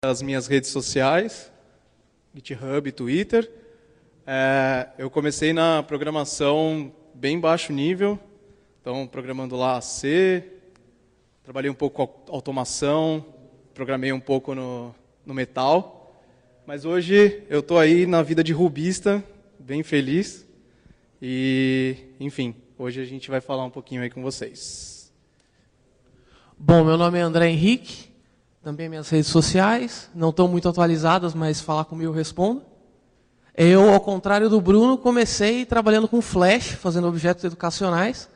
As minhas redes sociais, GitHub, Twitter. Eu comecei na programação bem baixo nível, então programando lá C, trabalhei um pouco com automação, programei um pouco no Metal, mas hoje eu estou aí na vida de rubista, bem feliz, e enfim, hoje a gente vai falar um pouquinho aí com vocês. Bom, meu nome é André Henrique, também minhas redes sociais, não estão muito atualizadas, mas falar comigo eu respondo. Eu, ao contrário do Bruno, comecei trabalhando com Flash, fazendo objetos educacionais.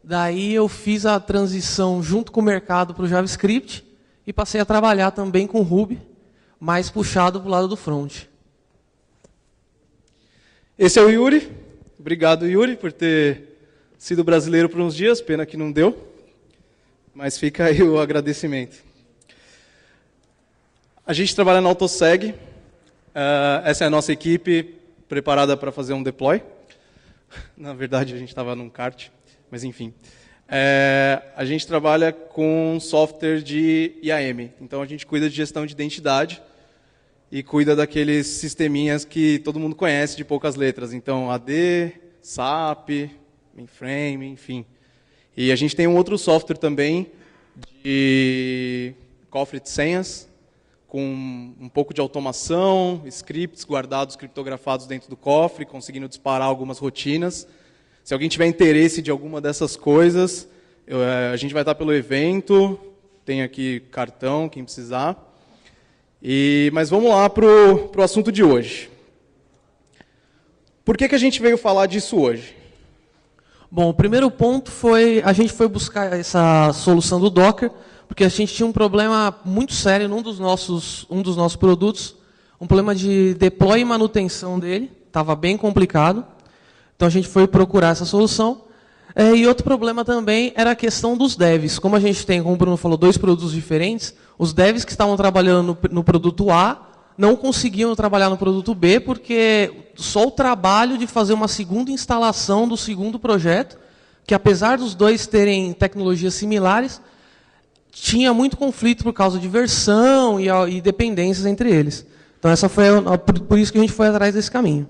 Daí eu fiz a transição junto com o mercado para o JavaScript e passei a trabalhar também com Ruby, mais puxado para o lado do front. Esse é o Yuri. Obrigado, Yuri, por ter sido brasileiro por uns dias, pena que não deu, mas fica aí o agradecimento. A gente trabalha na AutoSeg. Essa é a nossa equipe preparada para fazer um deploy. Na verdade, a gente estava num kart, mas enfim. A gente trabalha com software de IAM. Então, a gente cuida de gestão de identidade e cuida daqueles sisteminhas que todo mundo conhece de poucas letras. Então, AD, SAP, Mainframe, enfim. E a gente tem um outro software também de cofre de senhas, com um pouco de automação, scripts guardados, criptografados dentro do cofre, conseguindo disparar algumas rotinas. Se alguém tiver interesse de alguma dessas coisas, a gente vai estar pelo evento, tem aqui cartão, quem precisar. Mas vamos lá para o assunto de hoje. Por que a gente veio falar disso hoje? Bom, o primeiro ponto foi, a gente foi buscar essa solução do Docker, porque a gente tinha um problema muito sério num dos nossos produtos, um problema de deploy e manutenção dele, estava bem complicado. Então a gente foi procurar essa solução. E outro problema também era a questão dos devs. Como a gente tem, como o Bruno falou, dois produtos diferentes, os devs que estavam trabalhando no produto A não conseguiam trabalhar no produto B, porque só o trabalho de fazer uma segunda instalação do segundo projeto, que apesar dos dois terem tecnologias similares, tinha muito conflito por causa de versão e dependências entre eles. Então, essa foi por isso que a gente foi atrás desse caminho.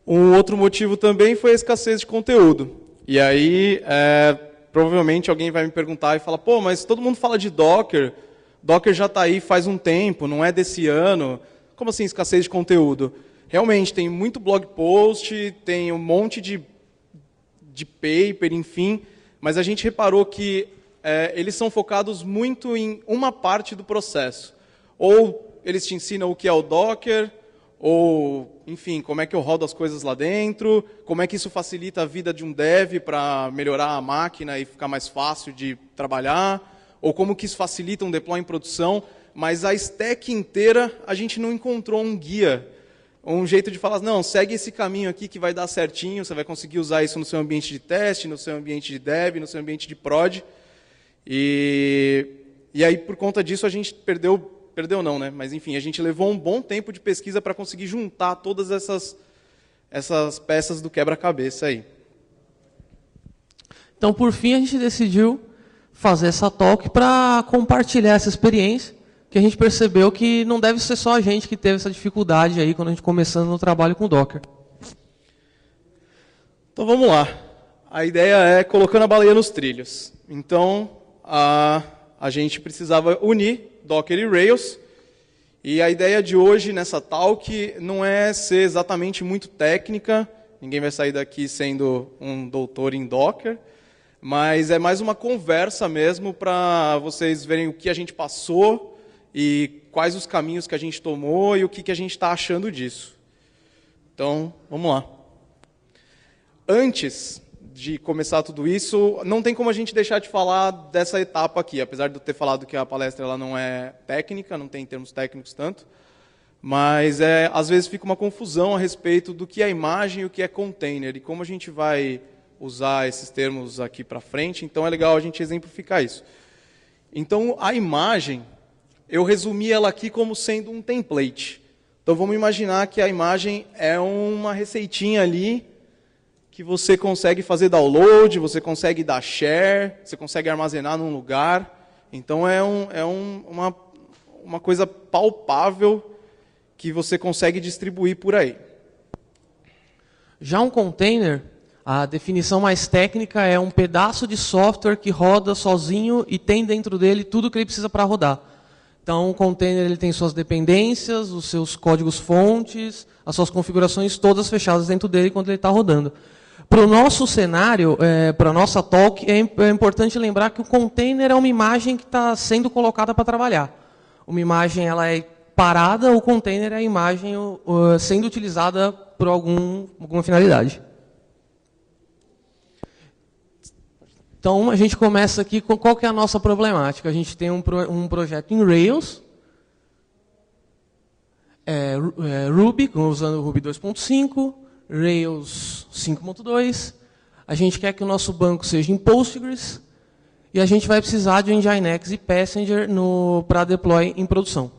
Um outro motivo também foi a escassez de conteúdo. E aí, provavelmente alguém vai me perguntar e falar, pô, mas todo mundo fala de Docker, Docker já está aí faz um tempo, não é desse ano. Como assim escassez de conteúdo? Realmente, tem muito blog post, tem um monte de paper, enfim, mas a gente reparou que eles são focados muito em uma parte do processo. Ou eles te ensinam o que é o Docker, ou, enfim, como é que eu rodo as coisas lá dentro, como é que isso facilita a vida de um dev para melhorar a máquina e ficar mais fácil de trabalhar, ou como que isso facilita um deploy em produção, mas a stack inteira a gente não encontrou um guia, um jeito de falar, não, segue esse caminho aqui que vai dar certinho, você vai conseguir usar isso no seu ambiente de teste, no seu ambiente de dev, no seu ambiente de prod. E aí, por conta disso, a gente perdeu não, né? Mas, enfim, a gente levou um bom tempo de pesquisa para conseguir juntar todas essas peças do quebra-cabeça aí. Então, por fim, a gente decidiu fazer essa talk para compartilhar essa experiência, que a gente percebeu que não deve ser só a gente que teve essa dificuldade aí quando a gente começando no trabalho com Docker. Então, vamos lá. A ideia é colocando a baleia nos trilhos. Então, a gente precisava unir Docker e Rails. E a ideia de hoje, nessa talk, não é ser exatamente muito técnica. Ninguém vai sair daqui sendo um doutor em Docker. Mas é mais uma conversa mesmo para vocês verem o que a gente passou e quais os caminhos que a gente tomou e o que a gente está achando disso. Então, vamos lá. Antes de começar tudo isso, não tem como a gente deixar de falar dessa etapa aqui, apesar de eu ter falado que a palestra ela não é técnica, não tem termos técnicos tanto, mas às vezes fica uma confusão a respeito do que é imagem e o que é container, e como a gente vai usar esses termos aqui para frente, então é legal a gente exemplificar isso. Então, a imagem, eu resumi ela aqui como sendo um template. Então, vamos imaginar que a imagem é uma receitinha ali, que você consegue fazer download, você consegue dar share, você consegue armazenar num lugar. Então, é uma uma coisa palpável que você consegue distribuir por aí. Já um container, a definição mais técnica é um pedaço de software que roda sozinho e tem dentro dele tudo que ele precisa para rodar. Então, o container ele tem suas dependências, os seus códigos-fontes, as suas configurações todas fechadas dentro dele quando ele está rodando. Para o nosso cenário, para a nossa talk, é importante lembrar que o container é uma imagem que está sendo colocada para trabalhar. Uma imagem ela é parada, o container é a imagem sendo utilizada por alguma finalidade. Então, a gente começa aqui com qual que é a nossa problemática. A gente tem um projeto em Rails, Ruby, usando o Ruby 2.5, Rails 5.2. A gente quer que o nosso banco seja em Postgres. E a gente vai precisar de um Nginx e Passenger para deploy em produção.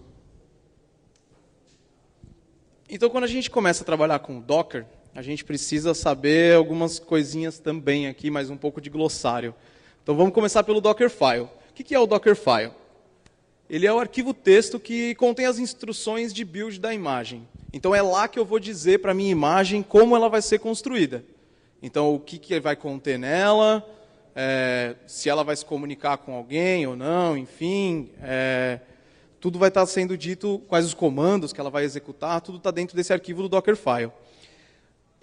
Então, quando a gente começa a trabalhar com Docker, a gente precisa saber algumas coisinhas também aqui, mais um pouco de glossário. Então vamos começar pelo Dockerfile. O que é o Dockerfile? Ele é o arquivo texto que contém as instruções de build da imagem. Então é lá que eu vou dizer para a minha imagem como ela vai ser construída. Então o que vai conter nela, se ela vai se comunicar com alguém ou não, enfim. Tudo vai estar sendo dito, quais os comandos que ela vai executar, tudo está dentro desse arquivo do Dockerfile.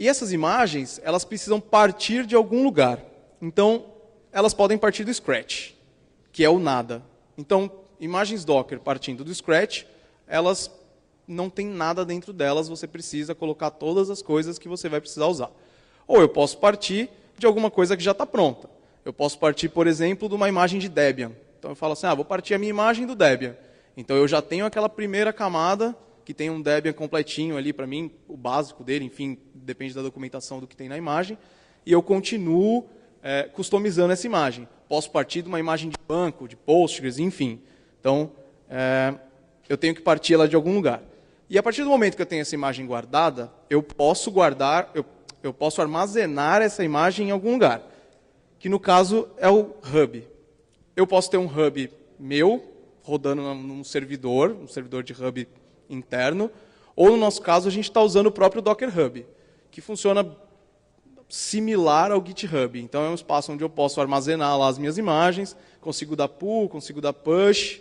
E essas imagens, elas precisam partir de algum lugar. Então, elas podem partir do Scratch, que é o nada. Então, imagens Docker partindo do Scratch, elas não têm nada dentro delas, você precisa colocar todas as coisas que você vai precisar usar. Ou eu posso partir de alguma coisa que já está pronta. Eu posso partir, por exemplo, de uma imagem de Debian. Então, eu falo assim, vou partir a minha imagem do Debian. Então, eu já tenho aquela primeira camada que tem um Debian completinho ali para mim, o básico dele, enfim, depende da documentação do que tem na imagem, e eu continuo customizando essa imagem. Posso partir de uma imagem de banco, de Postgres, enfim. Então, eu tenho que partir ela de algum lugar. E a partir do momento que eu tenho essa imagem guardada, eu posso armazenar essa imagem em algum lugar, que no caso é o hub. Eu posso ter um hub meu, rodando num servidor, um servidor de hub interno, ou no nosso caso a gente está usando o próprio Docker Hub, que funciona similar ao GitHub. Então é um espaço onde eu posso armazenar lá as minhas imagens, consigo dar pull, consigo dar push,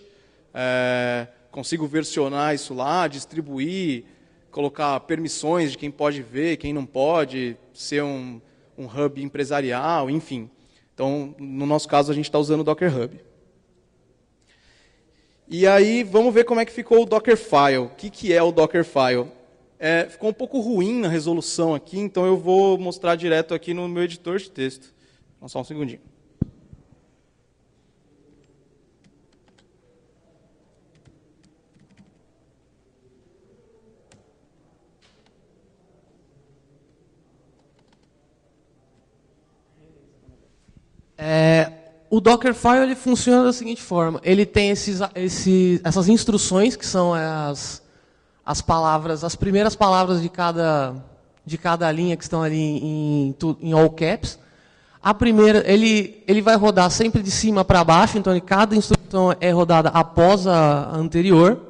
consigo versionar isso lá, distribuir, colocar permissões de quem pode ver, quem não pode, ser um hub empresarial, enfim. Então, no nosso caso, a gente está usando o Docker Hub. E aí, vamos ver como é que ficou o Dockerfile. O que é o Dockerfile? Ficou um pouco ruim na resolução aqui, então eu vou mostrar direto aqui no meu editor de texto. Então, só um segundinho. O Dockerfile ele funciona da seguinte forma. Ele tem essas instruções, que são as palavras, as primeiras palavras de cada linha que estão ali em all caps. A primeira, ele vai rodar sempre de cima para baixo, então cada instrução é rodada após a anterior.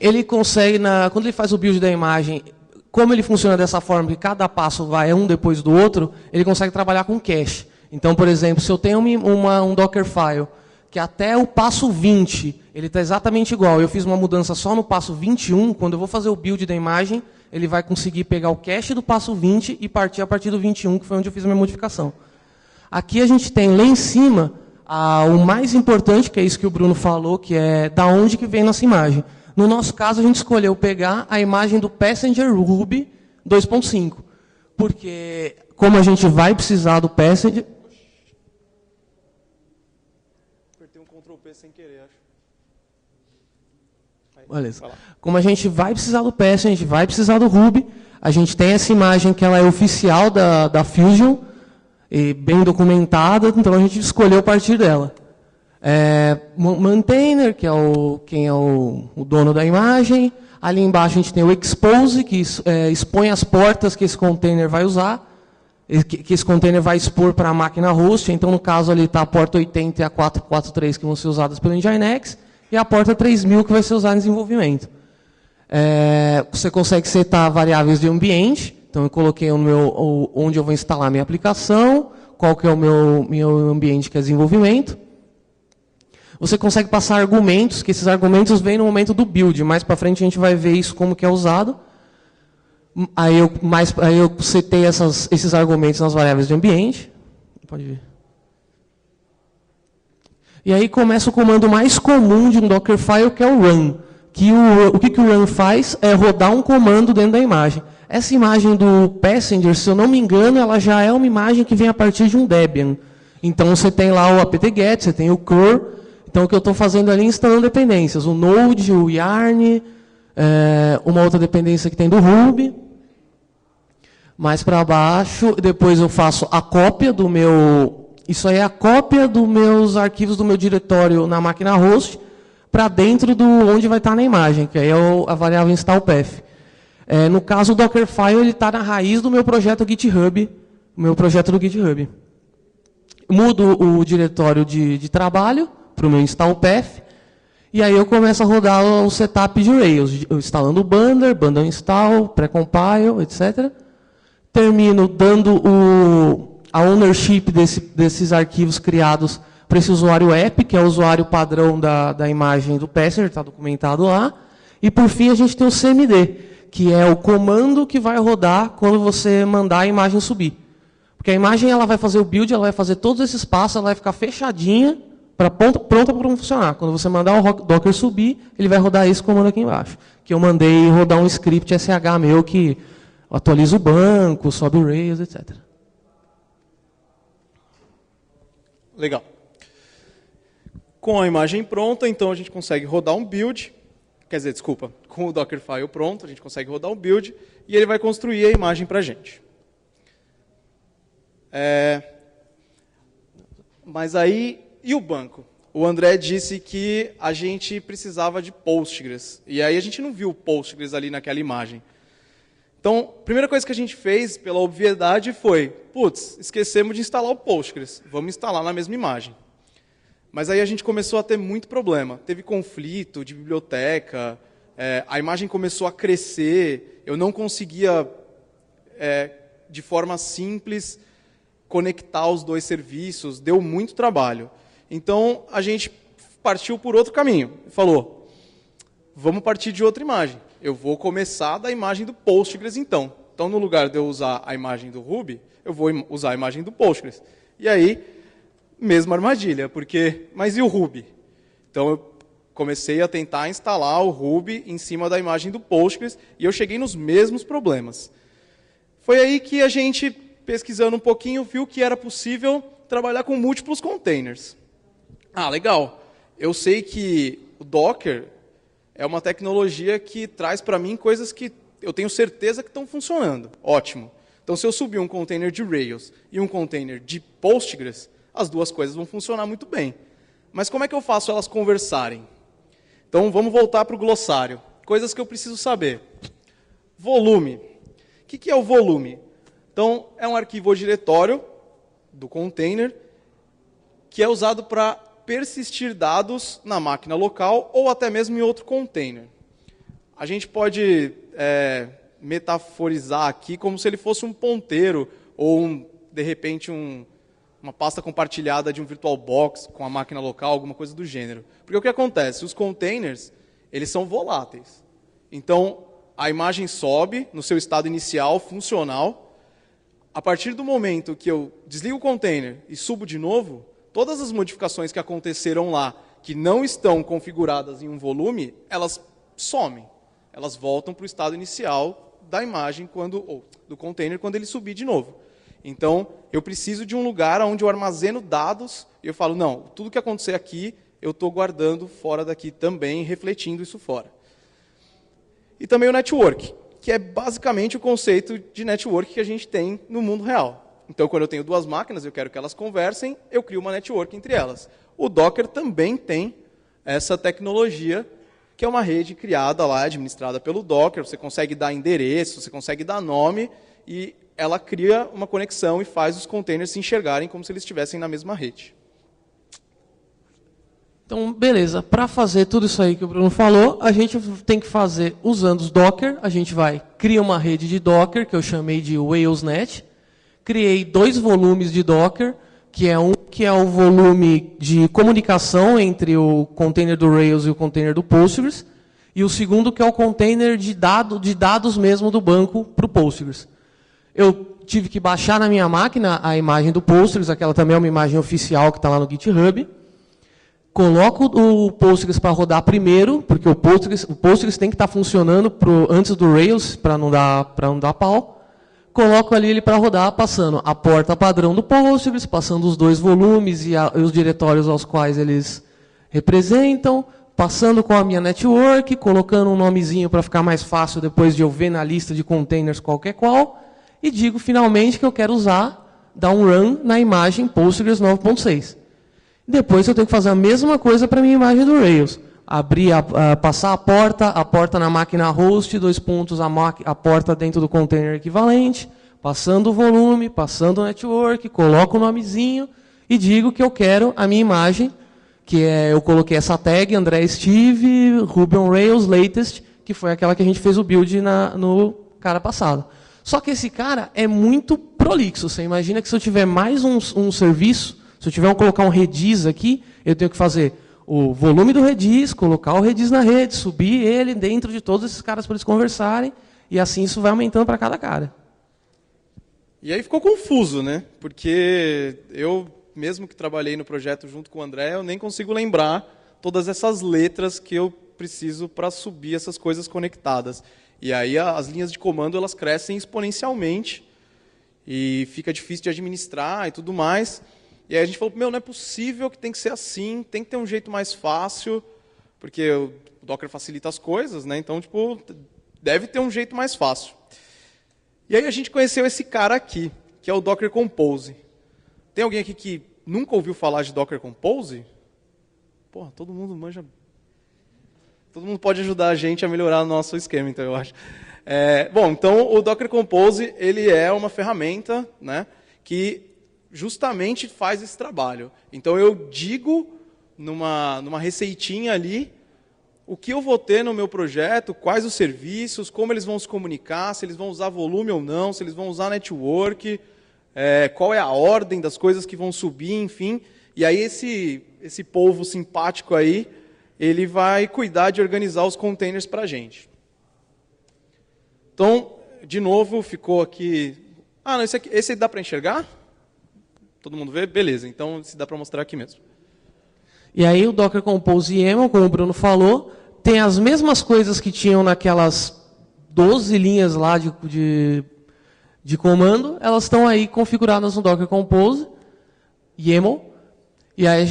Ele consegue, quando ele faz o build da imagem, como ele funciona dessa forma, que cada passo vai um depois do outro, ele consegue trabalhar com cache. Então, por exemplo, se eu tenho um Dockerfile que até o passo 20, ele está exatamente igual, eu fiz uma mudança só no passo 21, quando eu vou fazer o build da imagem, ele vai conseguir pegar o cache do passo 20 e partir a partir do 21, que foi onde eu fiz a minha modificação. Aqui a gente tem lá em cima o mais importante, que é isso que o Bruno falou, que é da onde que vem nossa imagem. No nosso caso, a gente escolheu pegar a imagem do Passenger Ruby 2.5, porque como a gente vai precisar do Passenger... Sem querer, acho. Beleza. Como a gente vai precisar do Passenger, a gente vai precisar do Ruby, a gente tem essa imagem que ela é oficial da Fusion, e bem documentada, então a gente escolheu partir dela. Maintainer, que é quem é o dono da imagem. Ali embaixo a gente tem o Expose, que expõe as portas que esse container vai usar, que esse container vai expor para a máquina host. Então, no caso, ali está a porta 80 e a 443 que vão ser usadas pelo Nginx. e a porta 3000, que vai ser usada em desenvolvimento. Você consegue setar variáveis de ambiente, então eu coloquei onde eu vou instalar a minha aplicação, qual que é o meu ambiente que é desenvolvimento. Você consegue passar argumentos, que esses argumentos vêm no momento do build. Mais para frente a gente vai ver isso como que é usado. Aí eu setei esses argumentos nas variáveis de ambiente. Pode ver. E aí começa o comando mais comum de um Dockerfile, que é o run. O que o run faz é rodar um comando dentro da imagem. Essa imagem do Passenger, se eu não me engano, ela já é uma imagem que vem a partir de um Debian. Então você tem lá o apt-get, você tem o curl. Então o que eu estou fazendo ali é instalando dependências. O Node, o Yarn, uma outra dependência que tem do Ruby. Mais para baixo, depois eu faço a cópia do meu... Isso aí é a cópia dos meus arquivos do meu diretório na máquina host para dentro do onde vai estar na imagem, que aí é a variável install-path. No caso, o Dockerfile ele está na raiz do meu projeto GitHub, do GitHub. Mudo o diretório de trabalho para o meu install-path, e aí eu começo a rodar o setup de Rails, instalando o bundler install, pré-compile, etc. Termino dando a ownership desses arquivos criados para esse usuário app, que é o usuário padrão da imagem do Passenger, está documentado lá. E, por fim, a gente tem o CMD, que é o comando que vai rodar quando você mandar a imagem subir. Porque a imagem ela vai fazer o build, ela vai fazer todos esses passos, ela vai ficar fechadinha, pronta para funcionar. Quando você mandar o Docker subir, ele vai rodar esse comando aqui embaixo. Que eu mandei rodar um script SH meu que atualiza o banco, sobe o Rails, etc. Legal. Com a imagem pronta, então a gente consegue rodar um build. Quer dizer, desculpa, com o Dockerfile pronto, a gente consegue rodar um build e ele vai construir a imagem para a gente. Mas aí, e o banco? O André disse que a gente precisava de Postgres. E aí a gente não viu o Postgres ali naquela imagem. Então, a primeira coisa que a gente fez, pela obviedade, foi, putz, esquecemos de instalar o Postgres. Vamos instalar na mesma imagem. Mas aí a gente começou a ter muito problema. Teve conflito de biblioteca, a imagem começou a crescer, eu não conseguia, de forma simples, conectar os dois serviços, deu muito trabalho. Então, a gente partiu por outro caminho. Falou, vamos partir de outra imagem. Eu vou começar da imagem do Postgres, então. Então, no lugar de eu usar a imagem do Ruby, eu vou usar a imagem do Postgres. E aí, mesma armadilha, mas e o Ruby? Então, eu comecei a tentar instalar o Ruby em cima da imagem do Postgres e eu cheguei nos mesmos problemas. Foi aí que a gente, pesquisando um pouquinho, viu que era possível trabalhar com múltiplos containers. Ah, legal. Eu sei que o Docker é uma tecnologia que traz para mim coisas que eu tenho certeza que estão funcionando. Ótimo. Então, se eu subir um container de Rails e um container de Postgres, as duas coisas vão funcionar muito bem. Mas como é que eu faço elas conversarem? Então, vamos voltar para o glossário. Coisas que eu preciso saber. Volume. O que é o volume? Então, é um arquivo ou diretório do container que é usado para persistir dados na máquina local ou até mesmo em outro container. A gente pode metaforizar aqui como se ele fosse um ponteiro ou, de repente, uma pasta compartilhada de um VirtualBox com a máquina local, alguma coisa do gênero. Porque o que acontece? Os containers, eles são voláteis. Então, a imagem sobe no seu estado inicial, funcional. A partir do momento que eu desligo o container e subo de novo, todas as modificações que aconteceram lá, que não estão configuradas em um volume, elas somem. Elas voltam para o estado inicial da imagem, ou do container, quando ele subir de novo. Então, eu preciso de um lugar onde eu armazeno dados e eu falo, não, tudo que acontecer aqui, eu estou guardando fora daqui também, refletindo isso fora. E também o network, que é basicamente o conceito de network que a gente tem no mundo real. Então, quando eu tenho duas máquinas, eu quero que elas conversem, eu crio uma network entre elas. O Docker também tem essa tecnologia, que é uma rede criada lá, administrada pelo Docker. Você consegue dar endereço, você consegue dar nome, e ela cria uma conexão e faz os containers se enxergarem como se eles estivessem na mesma rede. Então, beleza. Para fazer tudo isso aí que o Bruno falou, a gente tem que fazer usando os Docker. A gente cria uma rede de Docker, que eu chamei de WhalesNet. Criei 2 volumes de Docker, que é o volume de comunicação entre o container do Rails e o container do Postgres, e o segundo que é o container de dados mesmo do banco para o Postgres. Eu tive que baixar na minha máquina a imagem do Postgres, aquela também é uma imagem oficial que está lá no GitHub. Coloco o Postgres para rodar primeiro, porque o Postgres tem que estar funcionando antes do Rails, para não dar pau. Coloco ali ele para rodar, passando a porta padrão do Postgres, passando os 2 volumes e os diretórios aos quais eles representam, passando com a minha network, colocando um nomezinho para ficar mais fácil depois de eu ver na lista de containers qualquer qual, e digo finalmente que eu quero dar um run na imagem Postgres 9.6. Depois eu tenho que fazer a mesma coisa para a minha imagem do Rails. Passar a porta na máquina host, 2 pontos, a porta dentro do container equivalente, passando o volume, passando o network, coloco o nomezinho e digo que eu quero a minha imagem, eu coloquei essa tag, André Steve, Ruby on Rails, latest, que foi aquela que a gente fez o build no cara passado. Só que esse cara é muito prolixo. Você imagina que se eu tiver mais um serviço, se eu tiver colocar um Redis aqui, eu tenho que fazer o volume do Redis, colocar o Redis na rede, subir ele dentro de todos esses caras para eles conversarem, e assim isso vai aumentando para cada cara. E aí ficou confuso, né? Porque eu, mesmo que trabalhei no projeto junto com o André, eu nem consigo lembrar todas essas letras que eu preciso para subir essas coisas conectadas. E aí as linhas de comando elas crescem exponencialmente, e fica difícil de administrar e tudo mais. E aí a gente falou, não é possível que tem que ser assim, tem que ter um jeito mais fácil, porque o Docker facilita as coisas, né? Então, deve ter um jeito mais fácil. E aí a gente conheceu esse cara aqui, que é o Docker Compose. Tem alguém aqui que nunca ouviu falar de Docker Compose? Porra, todo mundo manja. Todo mundo pode ajudar a gente a melhorar o nosso esquema, então eu acho. Então o Docker Compose ele é uma ferramenta, né, que justamente faz esse trabalho. Então eu digo numa receitinha ali o que eu vou ter no meu projeto, quais os serviços, como eles vão se comunicar, se eles vão usar volume ou não, se eles vão usar network, qual é a ordem das coisas que vão subir, enfim. E aí esse povo simpático aí, ele vai cuidar de organizar os containers para a gente. Então, de novo, ficou aqui... Ah, não, esse dá para enxergar? Todo mundo vê? Beleza, então esse dá para mostrar aqui mesmo. E aí o Docker Compose YAML, como o Bruno falou, tem as mesmas coisas que tinham naquelas 12 linhas lá de comando, elas estão aí configuradas no Docker Compose YAML. E aí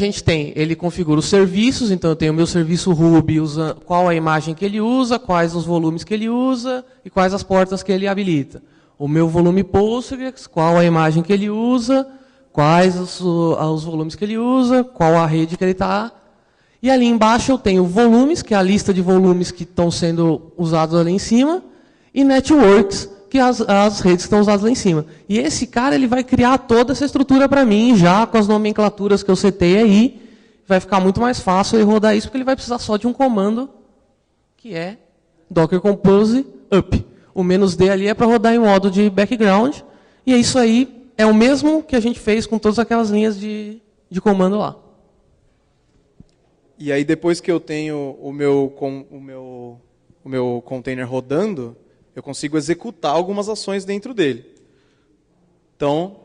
ele configura os serviços, então eu tenho o meu serviço Ruby, qual a imagem que ele usa, quais os volumes que ele usa e quais as portas que ele habilita. O meu volume Postgres, qual a imagem que ele usa, quais os volumes que ele usa, qual a rede que ele está. E ali embaixo eu tenho volumes, que é a lista de volumes que estão sendo usados ali em cima, e networks, que é as redes que estão usadas lá em cima. E esse cara ele vai criar toda essa estrutura para mim, já com as nomenclaturas que eu setei aí. Vai ficar muito mais fácil ele rodar isso, porque ele vai precisar só de um comando, que é Docker Compose up. O "-d" ali é para rodar em modo de background, e é isso aí. É o mesmo que a gente fez com todas aquelas linhas de comando lá. E aí, depois que eu tenho o meu container rodando, eu consigo executar algumas ações dentro dele. Então,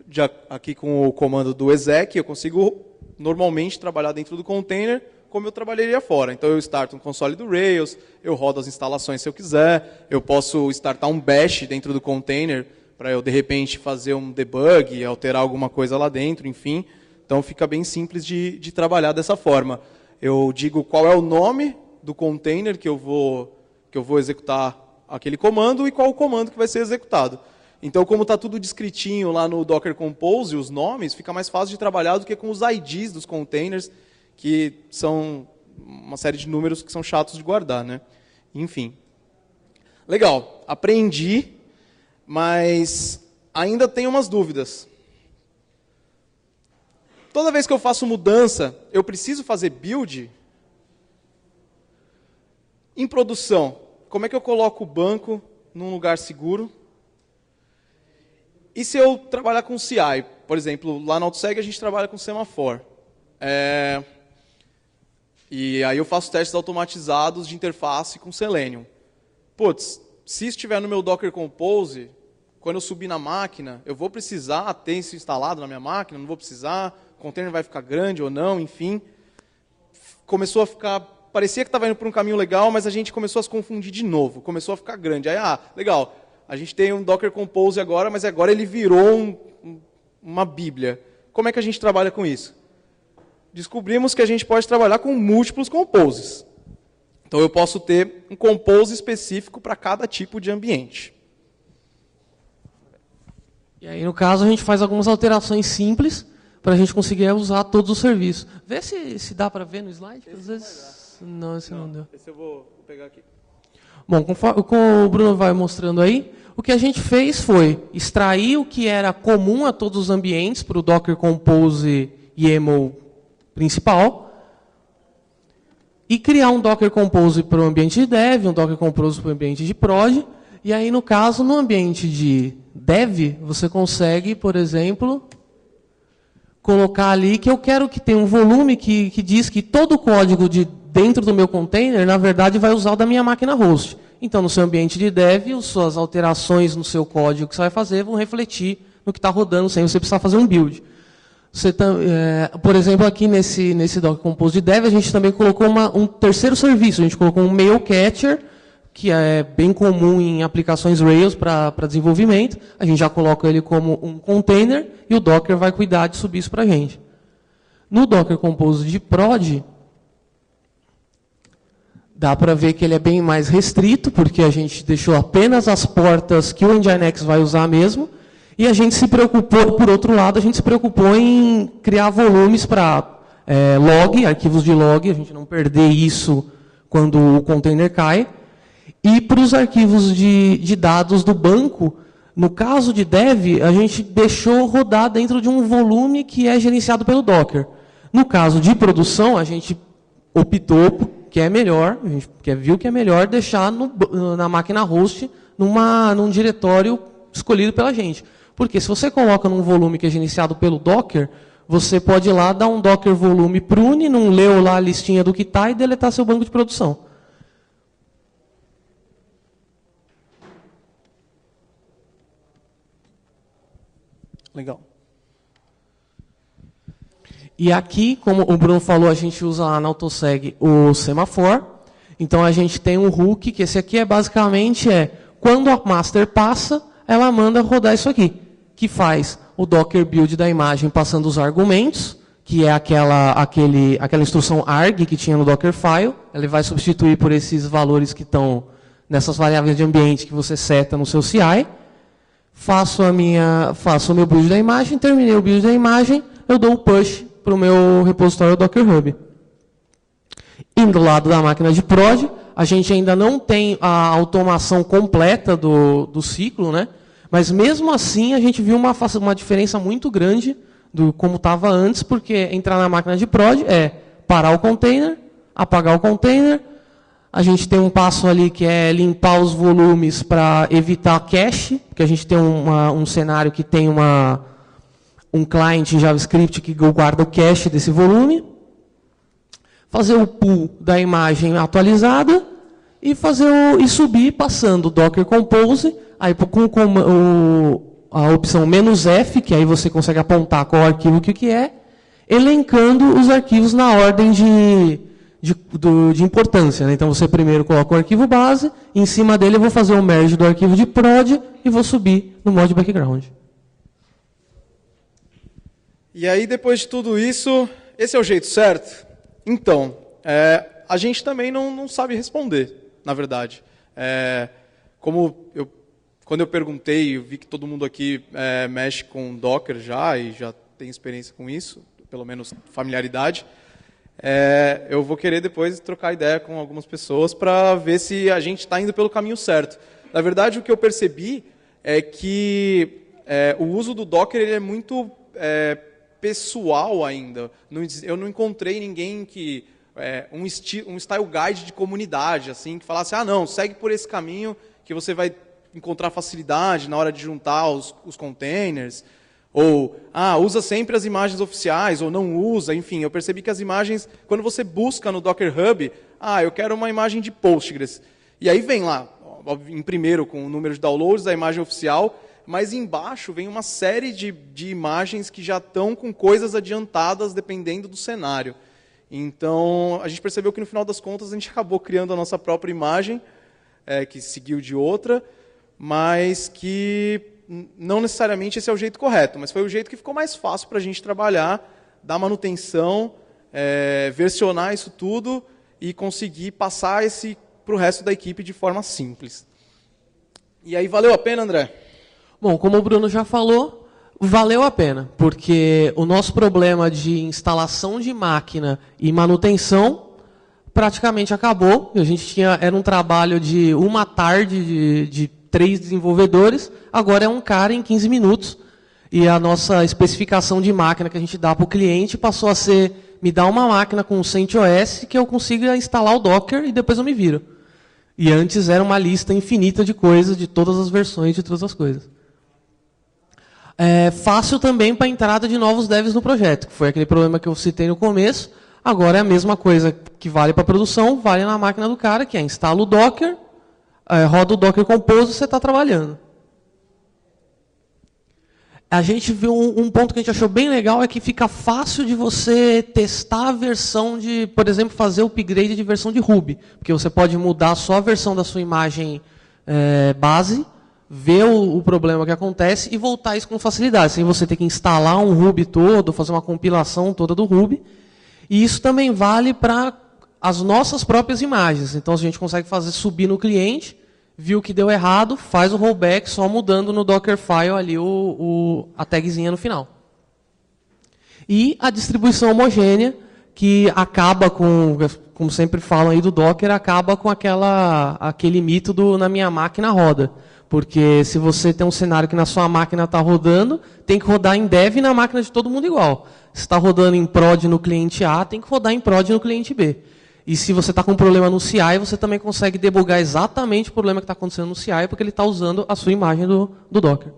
já aqui com o comando do exec, eu consigo normalmente trabalhar dentro do container como eu trabalharia fora. Então, eu starto um console do Rails, eu rodo as instalações se eu quiser, eu posso startar um bash dentro do container para eu, de repente, fazer um debug, alterar alguma coisa lá dentro, enfim. Então, fica bem simples de trabalhar dessa forma. Eu digo qual é o nome do container que eu vou executar aquele comando e qual o comando que vai ser executado. Então, como está tudo descritinho lá no Docker Compose, os nomes, fica mais fácil de trabalhar do que com os IDs dos containers, que são uma série de números que são chatos de guardar, né? Enfim. Legal, aprendi, mas ainda tenho umas dúvidas. Toda vez que eu faço mudança, eu preciso fazer build? Em produção, como é que eu coloco o banco num lugar seguro? E se eu trabalhar com CI? Por exemplo, lá na AutoSeg a gente trabalha com Semaphore. E aí eu faço testes automatizados de interface com Selenium. Putz, se estiver no meu Docker Compose, quando eu subir na máquina, eu vou precisar ter isso instalado na minha máquina? Não vou precisar? O container vai ficar grande ou não? Enfim, começou a ficar... Parecia que estava indo por um caminho legal, mas a gente começou a se confundir de novo. Começou a ficar grande. Aí, legal, a gente tem um Docker Compose agora, mas agora ele virou uma bíblia. Como é que a gente trabalha com isso? Descobrimos que a gente pode trabalhar com múltiplos composes. Então, eu posso ter um compose específico para cada tipo de ambiente. E aí, no caso, a gente faz algumas alterações simples para a gente conseguir usar todos os serviços. Vê se dá para ver no slide, porque às vezes... Não, esse não deu. Esse eu vou pegar aqui. Bom, como o Bruno vai mostrando aí, o que a gente fez foi extrair o que era comum a todos os ambientes para o Docker Compose YAML principal e criar um Docker Compose para o ambiente de dev, um Docker Compose para o ambiente de prod. E aí, no caso, no ambiente de dev, você consegue, por exemplo, colocar ali que eu quero que tenha um volume que diz que todo o código dentro do meu container, na verdade, vai usar o da minha máquina host. Então, no seu ambiente de dev, as suas alterações no seu código que você vai fazer vão refletir no que está rodando, sem você precisar fazer um build. Por exemplo, aqui nesse Docker Compose de dev, a gente também colocou um terceiro serviço. A gente colocou um mail catcher, que é bem comum em aplicações Rails para desenvolvimento. A gente já coloca ele como um container e o Docker vai cuidar de subir isso para a gente. No Docker Compose de prod, dá para ver que ele é bem mais restrito, porque a gente deixou apenas as portas que o Nginx vai usar mesmo, e a gente se preocupou, por outro lado, a gente se preocupou em criar volumes para log, arquivos de log, a gente não perder isso quando o container cai, e para os arquivos de dados do banco, no caso de dev, a gente deixou rodar dentro de um volume que é gerenciado pelo Docker. No caso de produção, a gente optou que é melhor, a gente viu que é melhor deixar na máquina host num diretório escolhido pela gente. Porque se você coloca num volume que é gerenciado pelo Docker, você pode ir lá dar um Docker volume prune, não leu lá a listinha do que está e deletar seu banco de produção. Legal. E aqui, como o Bruno falou, a gente usa lá na AutoSeg o Semaphore. Então a gente tem um hook, que esse aqui basicamente quando a master passa, ela manda rodar isso aqui, que faz o Docker build da imagem passando os argumentos, que é aquela instrução arg que tinha no Dockerfile. Ele vai substituir por esses valores que estão nessas variáveis de ambiente que você seta no seu CI. Faço o meu build da imagem, terminei o build da imagem, eu dou o push para o meu repositório Docker Hub. E do lado da máquina de prod, a gente ainda não tem a automação completa do ciclo, né? Mas mesmo assim a gente viu uma diferença muito grande do como estava antes, porque entrar na máquina de prod é parar o container, apagar o container. A gente tem um passo ali que é limpar os volumes para evitar cache, porque a gente tem um cenário que tem um client em JavaScript que guarda o cache desse volume. Fazer o pull da imagem atualizada e e subir passando o Docker Compose, aí com a opção "-f", que aí você consegue apontar qual arquivo que é, elencando os arquivos na ordem de importância. Né? Então você primeiro coloca o arquivo base, em cima dele eu vou fazer o merge do arquivo de prod e vou subir no mod background. E aí, depois de tudo isso, esse é o jeito certo? Então, a gente também não sabe responder, na verdade. Quando eu perguntei, eu vi que todo mundo aqui mexe com Docker já, e já tem experiência com isso, pelo menos familiaridade. Eu vou querer depois trocar ideia com algumas pessoas para ver se a gente está indo pelo caminho certo. Na verdade, o que eu percebi é que o uso do Docker ele é muito pessoal ainda. Eu não encontrei ninguém que um style guide de comunidade, assim, que falasse, não, segue por esse caminho que você vai encontrar facilidade na hora de juntar os containers, ou, usa sempre as imagens oficiais, ou não usa, enfim, eu percebi que as imagens, quando você busca no Docker Hub, eu quero uma imagem de Postgres, e aí vem lá, em primeiro com o número de downloads da imagem oficial, mas embaixo vem uma série de imagens que já estão com coisas adiantadas dependendo do cenário. Então, a gente percebeu que no final das contas a gente acabou criando a nossa própria imagem, que seguiu de outra, mas que não necessariamente esse é o jeito correto, mas foi o jeito que ficou mais fácil para a gente trabalhar, dar manutenção, versionar isso tudo e conseguir passar para o resto da equipe de forma simples. E aí, valeu a pena, André? Bom, como o Bruno já falou, valeu a pena, porque o nosso problema de instalação de máquina e manutenção praticamente acabou. A gente era um trabalho de uma tarde de 3 desenvolvedores, agora é um cara em 15 minutos. E a nossa especificação de máquina que a gente dá para o cliente passou a ser, me dá uma máquina com CentOS que eu consiga instalar o Docker e depois eu me viro. E antes era uma lista infinita de coisas, de todas as versões, de todas as coisas. É fácil também para a entrada de novos devs no projeto, que foi aquele problema que eu citei no começo. Agora é a mesma coisa que vale para a produção, vale na máquina do cara, que é instala o Docker, roda o Docker Compose e você está trabalhando. A gente viu um ponto que a gente achou bem legal, é que fica fácil de você testar a versão de, por exemplo, fazer o upgrade de versão de Ruby. Porque você pode mudar só a versão da sua imagem base, ver o problema que acontece e voltar isso com facilidade, sem você ter que instalar um Ruby todo, fazer uma compilação toda do Ruby. E isso também vale para as nossas próprias imagens. Então, a gente consegue subir no cliente, viu que deu errado, faz o rollback só mudando no Dockerfile ali a tagzinha no final. E a distribuição homogênea, que acaba com, como sempre falam aí do Docker, acaba com aquele mito na minha máquina roda. Porque se você tem um cenário que na sua máquina está rodando, tem que rodar em dev na máquina de todo mundo igual. Se está rodando em prod no cliente A, tem que rodar em prod no cliente B. E se você está com um problema no CI, você também consegue debugar exatamente o problema que está acontecendo no CI, porque ele está usando a sua imagem do Docker.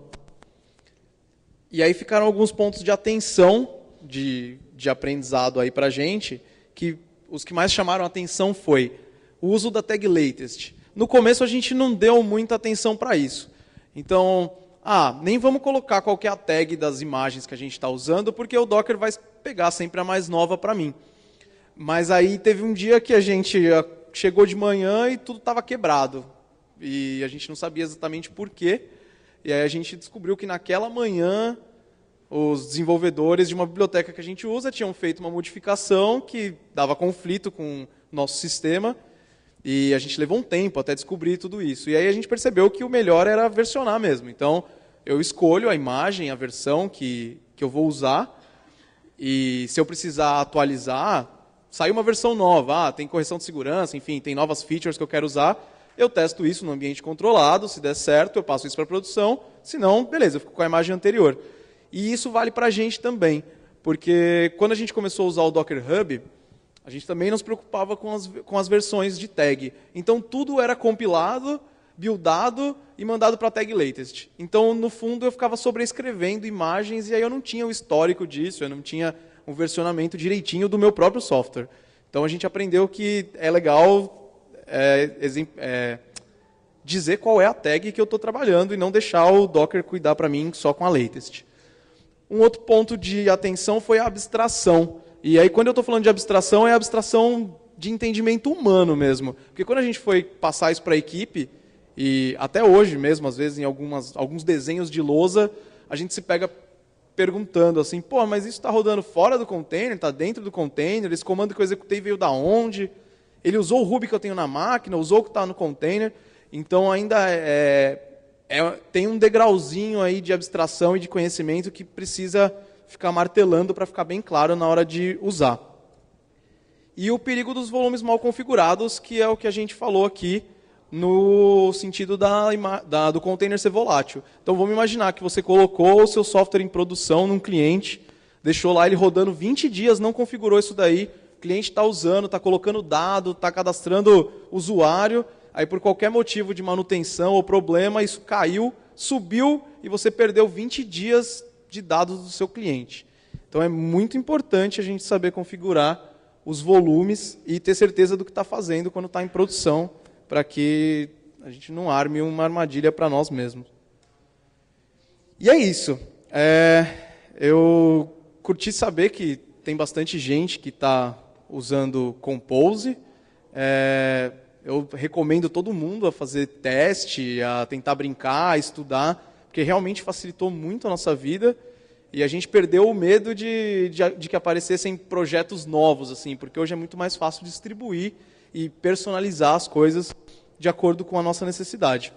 E aí ficaram alguns pontos de atenção, de aprendizado aí para a gente, que os que mais chamaram a atenção foi o uso da tag latest. No começo a gente não deu muita atenção para isso. Então, nem vamos colocar qual que é a tag das imagens que a gente está usando, porque o Docker vai pegar sempre a mais nova para mim. Mas aí teve um dia que a gente chegou de manhã e tudo estava quebrado. E a gente não sabia exatamente por quê. E aí a gente descobriu que naquela manhã os desenvolvedores de uma biblioteca que a gente usa tinham feito uma modificação que dava conflito com o nosso sistema. E a gente levou um tempo até descobrir tudo isso. E aí a gente percebeu que o melhor era versionar mesmo. Então, eu escolho a imagem, a versão que eu vou usar. E se eu precisar atualizar, sai uma versão nova. Tem correção de segurança, enfim, tem novas features que eu quero usar. Eu testo isso no ambiente controlado. Se der certo, eu passo isso para a produção. Se não, beleza, eu fico com a imagem anterior. E isso vale para a gente também. Porque quando a gente começou a usar o Docker Hub, a gente também não se preocupava com as versões de tag. Então, tudo era compilado, buildado e mandado para a tag latest. Então, no fundo, eu ficava sobrescrevendo imagens e aí eu não tinha o histórico disso, eu não tinha um versionamento direitinho do meu próprio software. Então, a gente aprendeu que é legal dizer qual é a tag que eu estou trabalhando e não deixar o Docker cuidar para mim só com a latest. Um outro ponto de atenção foi a abstração. E aí, quando eu estou falando de abstração, é abstração de entendimento humano mesmo. Porque quando a gente foi passar isso para a equipe, e até hoje mesmo, às vezes, em alguns desenhos de lousa, a gente se pega perguntando assim, mas isso está rodando fora do container, está dentro do container, esse comando que eu executei veio da onde? Ele usou o Ruby que eu tenho na máquina, usou o que está no container. Então, ainda tem um degrauzinho aí de abstração e de conhecimento que precisa ficar martelando para ficar bem claro na hora de usar. E o perigo dos volumes mal configurados, que é o que a gente falou aqui, no sentido do container ser volátil. Então, vamos imaginar que você colocou o seu software em produção num cliente, deixou lá ele rodando 20 dias, não configurou isso daí, o cliente está usando, está colocando dado, está cadastrando usuário, aí por qualquer motivo de manutenção ou problema, isso caiu, subiu e você perdeu 20 dias de dados do seu cliente. Então é muito importante a gente saber configurar os volumes e ter certeza do que está fazendo quando está em produção, para que a gente não arme uma armadilha para nós mesmos. E é isso. Eu curti saber que tem bastante gente que está usando Compose. Eu recomendo todo mundo a fazer teste, a tentar brincar, a estudar, porque realmente facilitou muito a nossa vida. E a gente perdeu o medo de que aparecessem projetos novos, assim, porque hoje é muito mais fácil distribuir e personalizar as coisas de acordo com a nossa necessidade.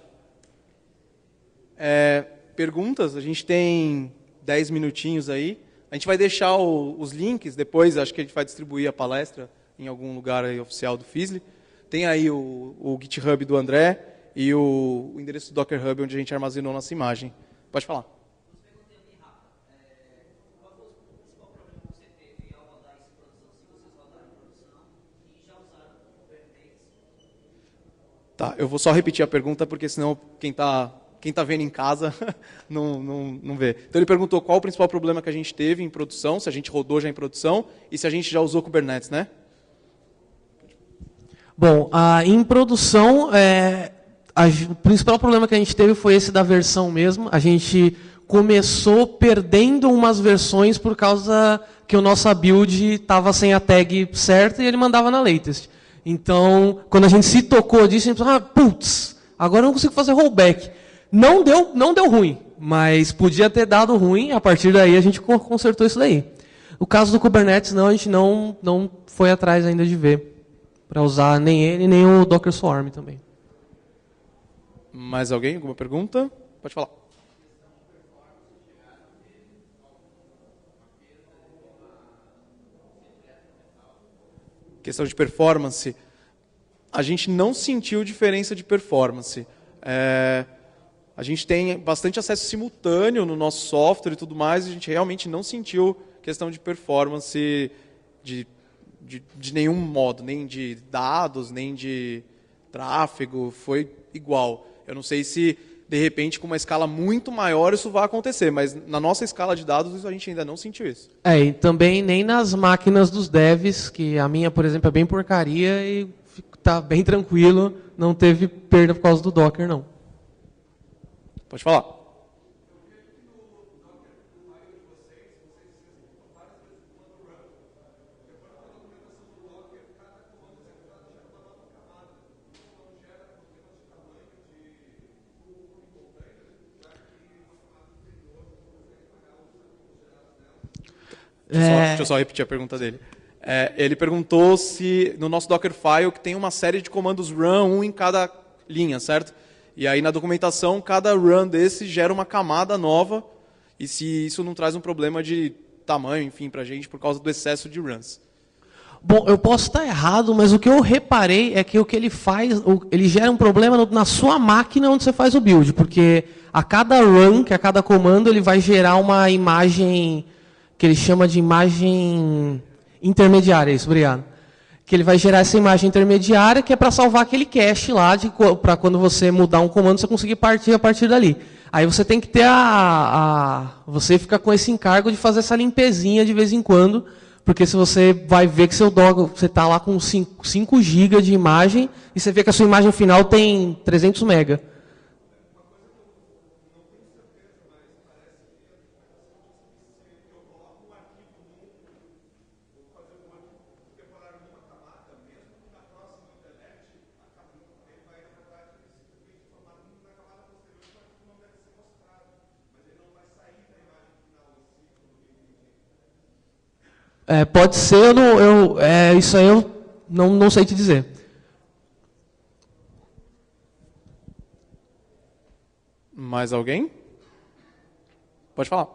Perguntas? A gente tem 10 minutinhos aí. A gente vai deixar os links, depois acho que a gente vai distribuir a palestra em algum lugar aí oficial do Fizzly. Tem aí o GitHub do André e o endereço do Docker Hub, onde a gente armazenou nossa imagem. Pode falar. Tá, eu vou só repetir a pergunta, porque senão quem tá vendo em casa não vê. Então ele perguntou qual o principal problema que a gente teve em produção, se a gente rodou já em produção, e se a gente já usou Kubernetes, né? Bom, em produção, o principal problema que a gente teve foi esse da versão mesmo. A gente começou perdendo umas versões por causa que o nosso build estava sem a tag certa e ele mandava na latest. Então, quando a gente se tocou disso, a gente pensou, putz, agora eu não consigo fazer rollback. Não deu ruim, mas podia ter dado ruim, a partir daí a gente consertou isso daí. O caso do Kubernetes, não, a gente não foi atrás ainda de ver, para usar nem ele, nem o Docker Swarm também. Mais alguém? Alguma pergunta? Pode falar. Questão de performance, a gente não sentiu diferença de performance. A gente tem bastante acesso simultâneo no nosso software e tudo mais, e a gente realmente não sentiu questão de performance de nenhum modo, nem de dados, nem de tráfego, foi igual. Eu não sei se, de repente, com uma escala muito maior isso vai acontecer, mas na nossa escala de dados a gente ainda não sentiu isso. E também nem nas máquinas dos devs, que a minha, por exemplo, é bem porcaria e está bem tranquilo, não teve perda por causa do Docker, não. Pode falar. Deixa eu só repetir a pergunta dele. Ele perguntou se no nosso Dockerfile que tem uma série de comandos run, um em cada linha, certo? E aí na documentação, cada run desse gera uma camada nova, e se isso não traz um problema de tamanho, enfim, para a gente, por causa do excesso de runs. Bom, eu posso estar errado, mas o que eu reparei é que o que ele faz, ele gera um problema na sua máquina onde você faz o build, porque a cada run, que a cada comando, ele vai gerar uma imagem que ele chama de imagem intermediária, isso, obrigado. Que ele vai gerar essa imagem intermediária, que é para salvar aquele cache lá, para quando você mudar um comando, você conseguir partir a partir dali. Aí você tem que ter você fica com esse encargo de fazer essa limpezinha de vez em quando, porque se você vai ver que seu Docker, você está lá com 5 GB de imagem, e você vê que a sua imagem final tem 300 MB. Pode ser, isso aí eu não sei te dizer. Mais alguém? Pode falar.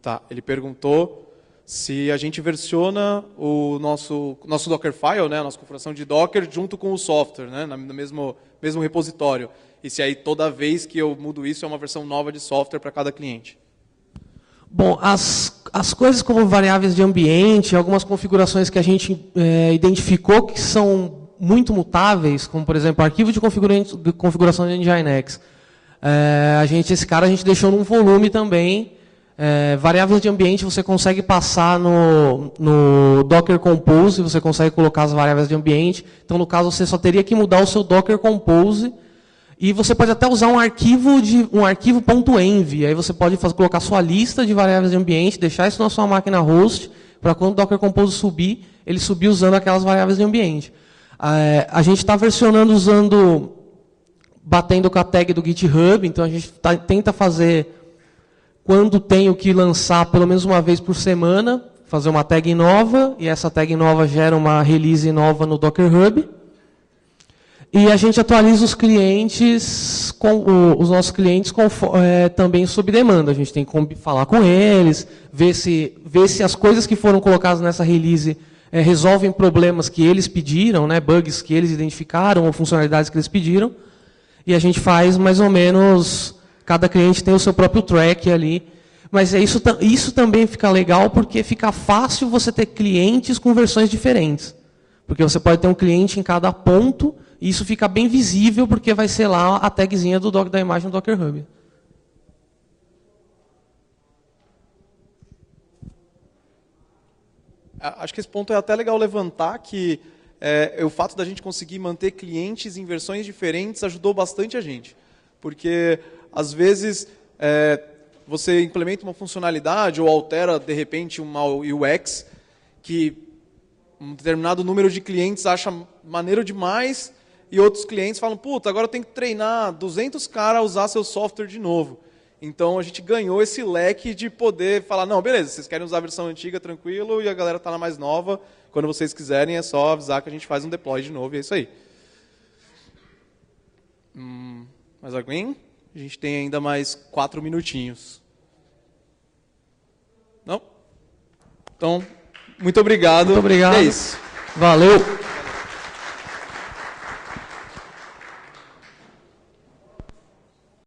Tá, ele perguntou se a gente versiona o nosso Dockerfile, né, a nossa configuração de Docker, junto com o software, né, no mesmo repositório. E se aí toda vez que eu mudo isso é uma versão nova de software para cada cliente. Bom, as coisas como variáveis de ambiente, algumas configurações que a gente identificou que são muito mutáveis, como, por exemplo, arquivo de configuração de Nginx. Esse cara a gente deixou num volume também. Variáveis de ambiente você consegue passar no Docker Compose, você consegue colocar as variáveis de ambiente. Então, no caso, você só teria que mudar o seu Docker Compose. E você pode até usar um arquivo .env. Aí você pode colocar sua lista de variáveis de ambiente, deixar isso na sua máquina host, para quando o Docker Compose subir, ele subir usando aquelas variáveis de ambiente. A gente está versionando batendo com a tag do GitHub, então a gente tenta fazer, quando tenho que lançar pelo menos uma vez por semana, fazer uma tag nova, e essa tag nova gera uma release nova no Docker Hub. E a gente atualiza os clientes, os nossos clientes também sob demanda. A gente tem que falar com eles, ver se as coisas que foram colocadas nessa release resolvem problemas que eles pediram, né, bugs que eles identificaram, ou funcionalidades que eles pediram. E a gente faz mais ou menos, cada cliente tem o seu próprio track ali. Mas isso também fica legal porque fica fácil você ter clientes com versões diferentes. Porque você pode ter um cliente em cada ponto, e isso fica bem visível porque vai ser lá a tagzinha da imagem do Docker Hub. Acho que esse ponto é até legal levantar, que o fato da gente conseguir manter clientes em versões diferentes ajudou bastante a gente. Porque, às vezes, você implementa uma funcionalidade ou altera, de repente, uma UX que um determinado número de clientes acha maneiro demais e outros clientes falam, puta, agora eu tenho que treinar 200 caras a usar seu software de novo. Então, a gente ganhou esse leque de poder falar, não, beleza, vocês querem usar a versão antiga, tranquilo, e a galera está na mais nova. Quando vocês quiserem, é só avisar que a gente faz um deploy de novo, e é isso aí. Mais alguém? A gente tem ainda mais 4 minutinhos. Não? Então, muito obrigado. Muito obrigado. É isso. Valeu.